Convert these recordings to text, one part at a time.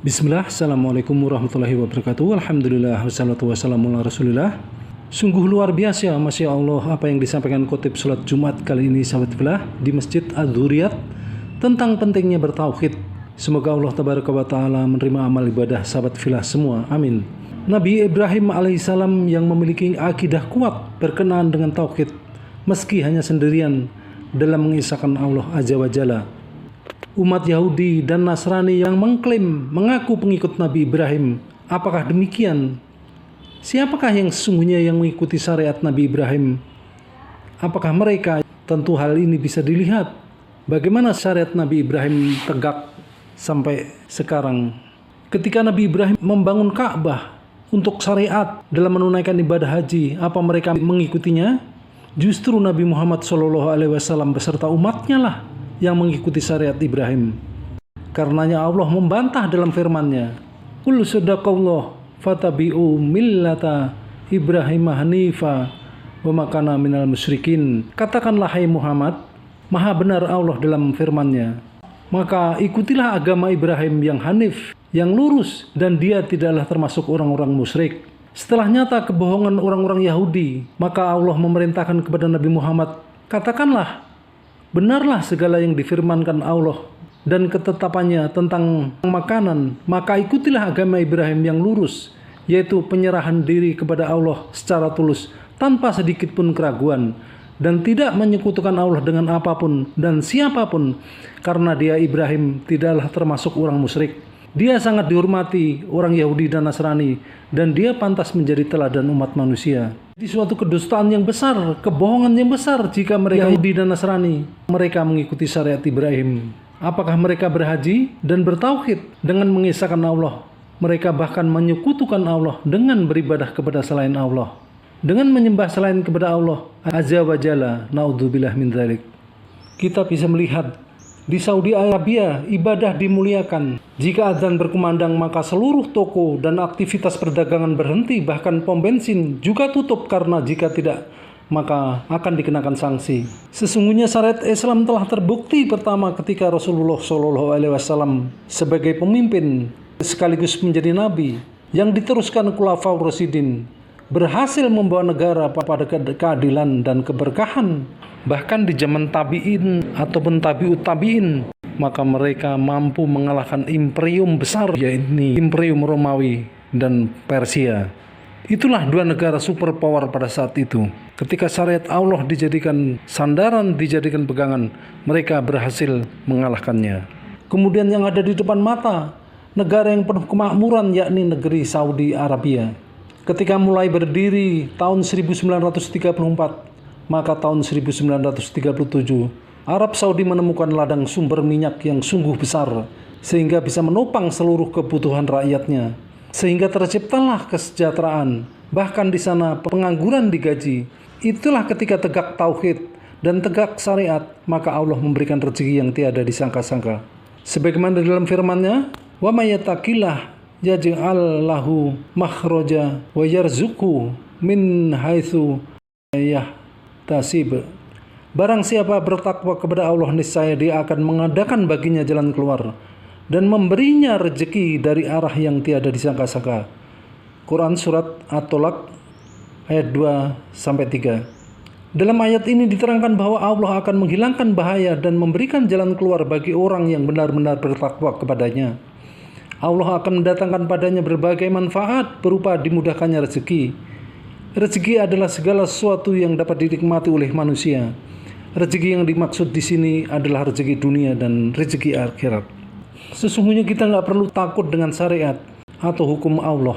Bismillah, Assalamualaikum warahmatullahi wabarakatuh. Alhamdulillah, wassalatu wassalamu ala rasulillah. Sungguh luar biasa, Masya Allah, apa yang disampaikan khotib sholat Jumat kali ini, sahabat fillah, di Masjid Ad-Dzurriyat tentang pentingnya bertauhid. Semoga Allah Tabaraka wa Ta'ala menerima amal ibadah sahabat fillah semua, amin. Nabi Ibrahim alaihissalam yang memiliki akidah kuat berkenaan dengan tauhid, meski hanya sendirian dalam mengisahkan Allah Azza wa Jalla. Umat Yahudi dan Nasrani yang mengklaim mengaku pengikut Nabi Ibrahim, apakah demikian? Siapakah yang sesungguhnya yang mengikuti syariat Nabi Ibrahim? Apakah mereka? Tentu hal ini bisa dilihat bagaimana syariat Nabi Ibrahim tegak sampai sekarang. Ketika Nabi Ibrahim membangun Ka'bah untuk syariat dalam menunaikan ibadah haji, apa mereka mengikutinya? Justru Nabi Muhammad SAW beserta umatnya lah yang mengikuti syariat Ibrahim. Karenanya Allah membantah dalam firman-Nya, "Qul sadaqallah fatabi'u millata Ibrahim hanifa wa ma kana minal musyrikin." Katakanlah hai Muhammad, maha benar Allah dalam firman-Nya, maka ikutilah agama Ibrahim yang hanif, yang lurus, dan dia tidaklah termasuk orang-orang musyrik. Setelah nyata kebohongan orang-orang Yahudi, maka Allah memerintahkan kepada Nabi Muhammad, katakanlah, benarlah segala yang difirmankan Allah dan ketetapannya tentang makanan, maka ikutilah agama Ibrahim yang lurus, yaitu penyerahan diri kepada Allah secara tulus, tanpa sedikit pun keraguan, dan tidak menyekutukan Allah dengan apapun dan siapapun, karena dia Ibrahim tidaklah termasuk orang musyrik. Dia sangat dihormati orang Yahudi dan Nasrani, dan dia pantas menjadi teladan umat manusia. Di suatu kedustaan yang besar, kebohongan yang besar jika mereka Yahudi dan Nasrani mereka mengikuti syariat Ibrahim. Apakah mereka berhaji dan bertauhid dengan mengisahkan Allah? Mereka bahkan menyekutukan Allah dengan beribadah kepada selain Allah, dengan menyembah selain kepada Allah Azza wa Jalla. Naudzubillah min dzalik. Kita bisa melihat di Saudi Arabia ibadah dimuliakan. Jika azan berkumandang maka seluruh toko dan aktivitas perdagangan berhenti, bahkan pom bensin juga tutup karena jika tidak maka akan dikenakan sanksi. Sesungguhnya syariat Islam telah terbukti pertama ketika Rasulullah SAW sebagai pemimpin sekaligus menjadi nabi yang diteruskan Khulafaur Rasyidin berhasil membawa negara pada keadilan dan keberkahan. Bahkan di zaman tabi'in ataupun tabi'ut tabi'in, maka mereka mampu mengalahkan imperium besar, yaitu imperium Romawi dan Persia. Itulah dua negara superpower pada saat itu. Ketika syariat Allah dijadikan sandaran, dijadikan pegangan, mereka berhasil mengalahkannya. Kemudian yang ada di depan mata, negara yang penuh kemakmuran, yakni negeri Saudi Arabia. Ketika mulai berdiri tahun 1934, maka tahun 1937 Arab Saudi menemukan ladang sumber minyak yang sungguh besar sehingga bisa menopang seluruh kebutuhan rakyatnya, sehingga terciptalah kesejahteraan, bahkan di sana pengangguran digaji. Itulah ketika tegak tauhid dan tegak syariat, maka Allah memberikan rezeki yang tiada disangka-sangka. Sebagaimana dalam firman-Nya, "Wa may yattaqillah yaj'al lahu makhraja wa yarzuqhu min haitsu tasib." Barang siapa bertakwa kepada Allah, niscaya dia akan mengadakan baginya jalan keluar dan memberinya rezeki dari arah yang tiada disangka-sangka. Quran Surat At-Tolak ayat 2-3. Dalam ayat ini diterangkan bahwa Allah akan menghilangkan bahaya dan memberikan jalan keluar bagi orang yang benar-benar bertakwa kepadanya. Allah akan mendatangkan padanya berbagai manfaat berupa dimudahkannya rezeki. Rezeki adalah segala sesuatu yang dapat dinikmati oleh manusia. Rezeki yang dimaksud di sini adalah rezeki dunia dan rezeki akhirat. Sesungguhnya kita nggak perlu takut dengan syariat atau hukum Allah.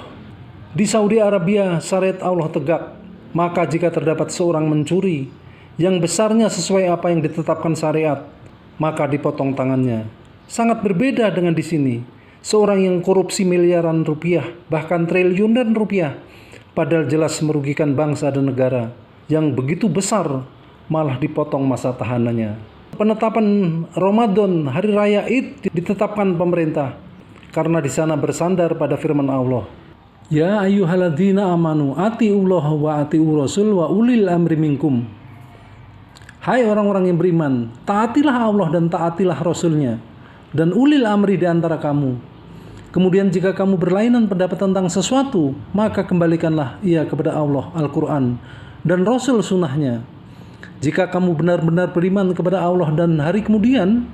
Di Saudi Arabia syariat Allah tegak. Maka jika terdapat seorang mencuri yang besarnya sesuai apa yang ditetapkan syariat, maka dipotong tangannya. Sangat berbeda dengan di sini. Seorang yang korupsi miliaran rupiah, bahkan triliunan rupiah, padahal jelas merugikan bangsa dan negara yang begitu besar, malah dipotong masa tahanannya. Penetapan Ramadan, hari raya Id, ditetapkan pemerintah karena di sana bersandar pada firman Allah, "Ya ayyuhalladzina amanu atiullah wa atiur rasul wa ulil amri minkum." Hai orang-orang yang beriman, taatilah Allah dan taatilah Rasulnya dan ulil amri di antara kamu. Kemudian jika kamu berlainan pendapat tentang sesuatu, maka kembalikanlah ia kepada Allah, Al-Quran, dan Rasul sunnahnya. Jika kamu benar-benar beriman kepada Allah dan hari kemudian,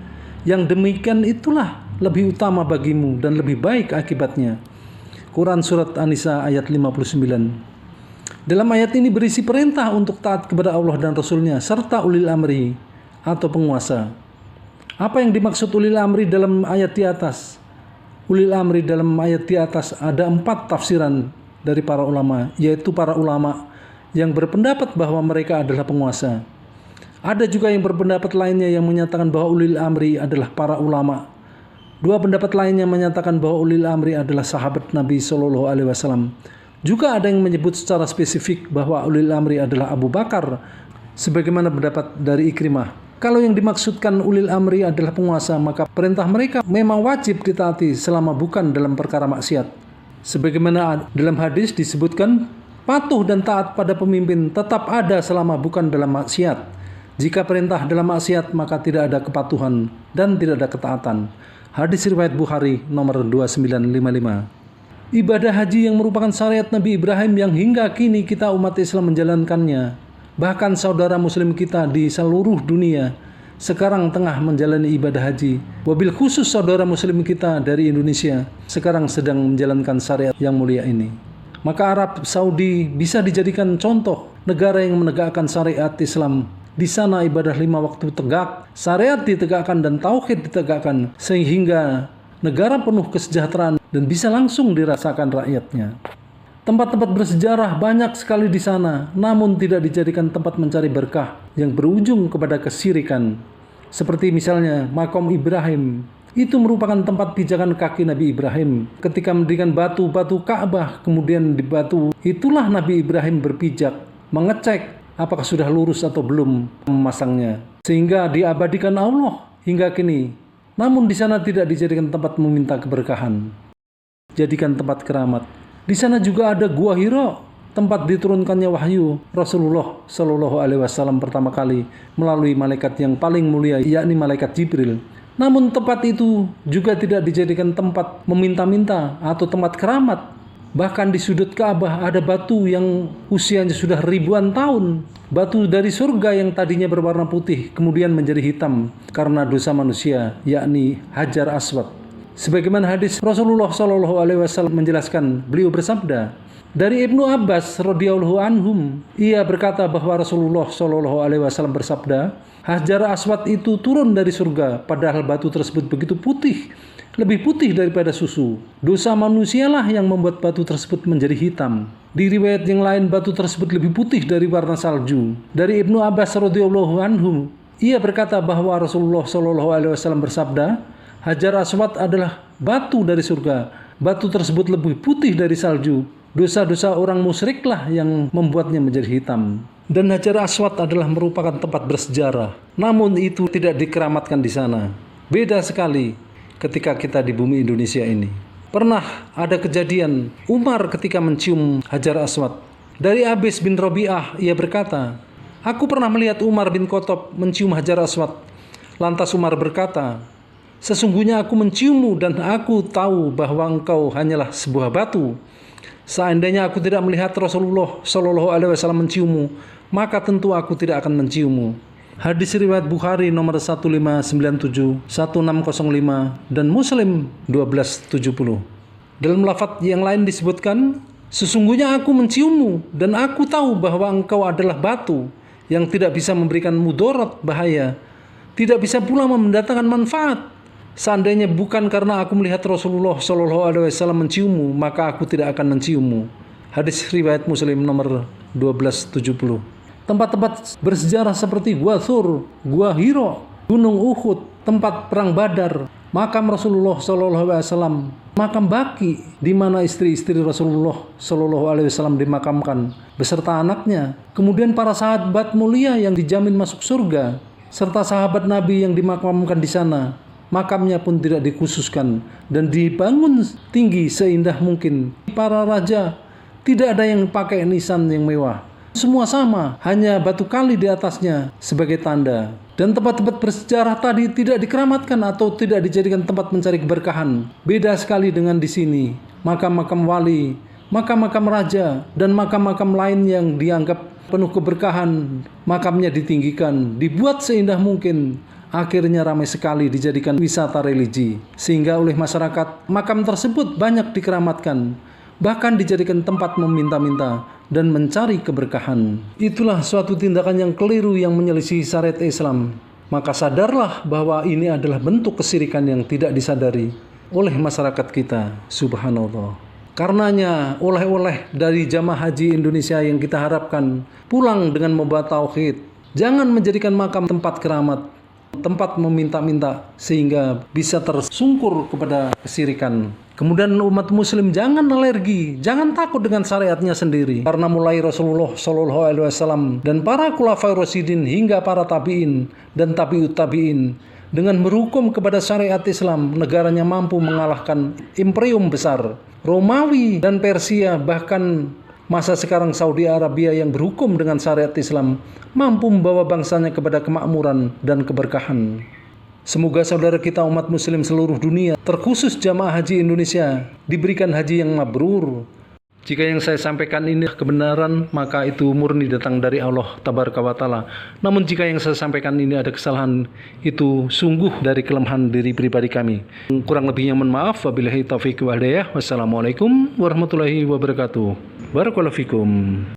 yang demikian itulah lebih utama bagimu dan lebih baik akibatnya. Quran Surat An-Nisa ayat 59. Dalam ayat ini berisi perintah untuk taat kepada Allah dan Rasulnya, serta ulil amri atau penguasa. Apa yang dimaksud ulil amri dalam ayat di atas? Ulil amri dalam ayat di atas ada 4 tafsiran dari para ulama, yaitu para ulama yang berpendapat bahwa mereka adalah penguasa. Ada juga yang berpendapat lainnya yang menyatakan bahwa ulil amri adalah para ulama. 2 pendapat lainnya menyatakan bahwa ulil amri adalah sahabat Nabi SAW. Juga ada yang menyebut secara spesifik bahwa ulil amri adalah Abu Bakar, sebagaimana pendapat dari Ikrimah. Kalau yang dimaksudkan ulil amri adalah penguasa, maka perintah mereka memang wajib ditaati selama bukan dalam perkara maksiat. Sebagaimana dalam hadis disebutkan, patuh dan taat pada pemimpin tetap ada selama bukan dalam maksiat. Jika perintah dalam maksiat, maka tidak ada kepatuhan dan tidak ada ketaatan. Hadis riwayat Bukhari nomor 2955. Ibadah haji yang merupakan syariat Nabi Ibrahim yang hingga kini kita umat Islam menjalankannya. Bahkan saudara muslim kita di seluruh dunia sekarang tengah menjalani ibadah haji. Wabil khusus saudara muslim kita dari Indonesia sekarang sedang menjalankan syariat yang mulia ini. Maka Arab Saudi bisa dijadikan contoh negara yang menegakkan syariat Islam. Di sana ibadah 5 waktu tegak, syariat ditegakkan dan tauhid ditegakkan sehingga negara penuh kesejahteraan dan bisa langsung dirasakan rakyatnya. Tempat-tempat bersejarah banyak sekali di sana, namun tidak dijadikan tempat mencari berkah yang berujung kepada kesyirikan. Seperti misalnya Makom Ibrahim, itu merupakan tempat pijakan kaki Nabi Ibrahim. Ketika mendirikan batu Ka'bah, kemudian di batu itulah Nabi Ibrahim berpijak, mengecek apakah sudah lurus atau belum memasangnya. Sehingga diabadikan Allah hingga kini. Namun di sana tidak dijadikan tempat meminta keberkahan. Jadikan tempat keramat. Di sana juga ada Gua Hira, tempat diturunkannya wahyu Rasulullah Shallallahu Alaihi Wasallam pertama kali melalui malaikat yang paling mulia, yakni malaikat Jibril. Namun tempat itu juga tidak dijadikan tempat meminta-minta atau tempat keramat. Bahkan di sudut Ka'bah ada batu yang usianya sudah ribuan tahun. Batu dari surga yang tadinya berwarna putih kemudian menjadi hitam karena dosa manusia, yakni Hajar Aswad. Sebagaimana hadis Rasulullah Shallallahu Alaihi Wasallam menjelaskan, beliau bersabda dari Ibnu Abbas radhiyallahu anhum, ia berkata bahwa Rasulullah Shallallahu Alaihi Wasallam bersabda, Hajar Aswad itu turun dari surga, padahal batu tersebut begitu putih, lebih putih daripada susu. Dosa manusialah yang membuat batu tersebut menjadi hitam. Di riwayat yang lain batu tersebut lebih putih dari warna salju. Dari Ibnu Abbas radhiyallahu anhum, ia berkata bahwa Rasulullah Shallallahu Alaihi Wasallam bersabda, Hajar Aswad adalah batu dari surga. Batu tersebut lebih putih dari salju. Dosa-dosa orang musyriklah yang membuatnya menjadi hitam. Dan Hajar Aswad adalah merupakan tempat bersejarah. Namun itu tidak dikeramatkan di sana. Beda sekali ketika kita di bumi Indonesia ini. Pernah ada kejadian Umar ketika mencium Hajar Aswad. Dari Abis bin Robi'ah ia berkata, aku pernah melihat Umar bin Khattab mencium Hajar Aswad. Lantas Umar berkata, sesungguhnya aku menciummu dan aku tahu bahwa engkau hanyalah sebuah batu. Seandainya aku tidak melihat Rasulullah Shallallahu Alaihi Wasallam menciummu, maka tentu aku tidak akan menciummu. Hadis riwayat Bukhari nomor 1597, 1605 dan Muslim 1270. Dalam lafaz yang lain disebutkan, sesungguhnya aku menciummu dan aku tahu bahwa engkau adalah batu yang tidak bisa memberikan mudarat bahaya, tidak bisa pula mendatangkan manfaat. Seandainya bukan karena aku melihat Rasulullah Shallallahu Alaihi Wasallam menciummu, maka aku tidak akan menciummu. Hadis riwayat Muslim nomor 1270. Tempat-tempat bersejarah seperti Gua Thur, Gua Hira, Gunung Uhud, tempat perang Badar, makam Rasulullah Shallallahu Alaihi Wasallam, makam Baki, di mana istri-istri Rasulullah Shallallahu Alaihi Wasallam dimakamkan beserta anaknya. Kemudian para sahabat mulia yang dijamin masuk surga, serta sahabat Nabi yang dimakamkan di sana. Makamnya pun tidak dikhususkan dan dibangun tinggi seindah mungkin. Para raja tidak ada yang pakai nisan yang mewah. Semua sama, hanya batu kali di atasnya sebagai tanda. Dan tempat-tempat bersejarah tadi tidak dikeramatkan atau tidak dijadikan tempat mencari keberkahan. Beda sekali dengan di sini. Makam-makam wali, makam-makam raja, dan makam-makam lain yang dianggap penuh keberkahan, makamnya ditinggikan, dibuat seindah mungkin. Akhirnya ramai sekali dijadikan wisata religi. Sehingga oleh masyarakat, makam tersebut banyak dikeramatkan. Bahkan dijadikan tempat meminta-minta dan mencari keberkahan. Itulah suatu tindakan yang keliru yang menyelisih syariat Islam. Maka sadarlah bahwa ini adalah bentuk kesyirikan yang tidak disadari oleh masyarakat kita. Subhanallah. Karenanya oleh-oleh dari jamaah haji Indonesia yang kita harapkan pulang dengan membawa tauhid. Jangan menjadikan makam tempat keramat, tempat meminta-minta sehingga bisa tersungkur kepada kesyirikan. Kemudian umat muslim jangan alergi, jangan takut dengan syariatnya sendiri. Karena mulai Rasulullah SAW dan para khulafaur rasyidin hingga para tabi'in dan tabi'ut tabi'in dengan berhukum kepada syariat Islam, negaranya mampu mengalahkan imperium besar Romawi dan Persia, bahkan masa sekarang Saudi Arabia yang berhukum dengan syariat Islam mampu membawa bangsanya kepada kemakmuran dan keberkahan. Semoga saudara kita umat muslim seluruh dunia, terkhusus jamaah haji Indonesia, diberikan haji yang mabrur. Jika yang saya sampaikan ini kebenaran, maka itu murni datang dari Allah Tabaraka wa Ta'ala. Namun jika yang saya sampaikan ini ada kesalahan, itu sungguh dari kelemahan diri pribadi kami. Kurang lebihnya mohon maaf. Wabillahi taufiq wal hidayah. Wassalamualaikum warahmatullahi wabarakatuh. Barakallahu fikum.